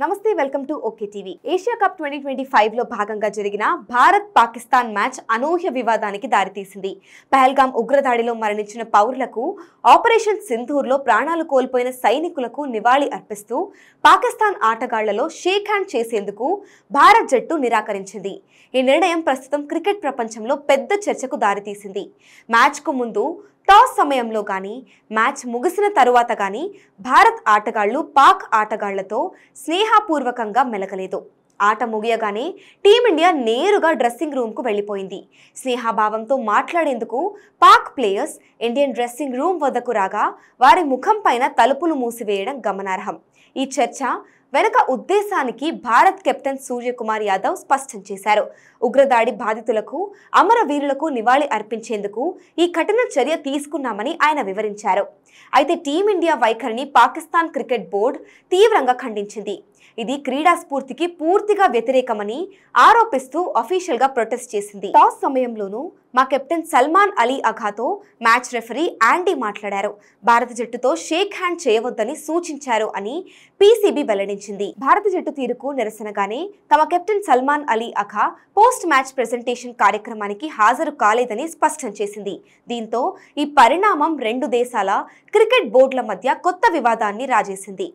నమస్తే welcome to okay TV. Asia cup 2025 లో భాగంగా జరిగిన భారత్ పాకిస్తాన్ మ్యాచ్ అనూహ్య వివాదానికి దారితీసింది. పహల్గామ్ ఉగ్రదాడిలో మరణించిన పౌరులకు, ఆపరేషన్ సింధూర్లో ప్రాణాలు కోల్పోయిన సైనికులకు నివాళి అర్పిస్తూ పాకిస్తాన్ ఆటగాళ్లలో షేక్ హ్యాండ్ చేసేందుకు భారత్ జట్టు నిరాకరించింది. ఈ నిర్ణయం ప్రస్తుతం క్రికెట్ ప్రపంచంలో పెద్ద చర్చకు దారితీసింది. మ్యాచ్కు ముందు టాస్ సమయంలో కానీ, మ్యాచ్ ముగిసిన తరువాత కానీ భారత్ ఆటగాళ్లు పాక్ ఆటగాళ్లతో స్నేహపూర్వకంగా మెలగలేదు. ఆట ముగియగానే టీమిండియా నేరుగా డ్రెస్సింగ్ రూమ్కు వెళ్లిపోయింది. స్నేహభావంతో మాట్లాడేందుకు Pak players Indian dressing room వద్దకు రాగా వారి ముఖం పైన తలుపులు మూసివేయడం గమనార్హం. ఈ చర్చ వెనుక ఉద్దేశానికి భారత్ కెప్టెన్ సూర్యకుమార్ యాదవ్ స్పష్టం చేశారు. ఉగ్రదాడి బాధితులకు, అమరవీరులకు నివాళి అర్పించేందుకు ఈ కఠిన చర్య తీసుకున్నామని ఆయన వివరించారు. అయితే టీమిండియా వైఖరిని పాకిస్తాన్ క్రికెట్ బోర్డు తీవ్రంగా ఖండించింది. ఇది క్రీడా స్ఫూర్తికి పూర్తిగా వ్యతిరేకమని ఆరోపిస్తూ అఫీషియల్ గా ప్రొటెస్ట్ చేసింది. టాస్ సమయంలోనూ మా కెప్టెన్ సల్మాన్ అలీ అఘాతో మ్యాచ్ రెఫరీ యాండీ మాట్లాడారు. భారత జట్టుతో షేక్ హ్యాండ్ చేయవద్దని సూచించారు అని పీసీబీ వెల్లడించింది. భారత జట్టు తీరుకు నిరసనగానే తమ captain Salman Ali Agha post match presentation కార్యక్రమానికి హాజరు కాలేదని స్పష్టం చేసింది. దీంతో ఈ పరిణామం రెండు దేశాల క్రికెట్ బోర్డుల మధ్య కొత్త వివాదాన్ని రాజేసింది.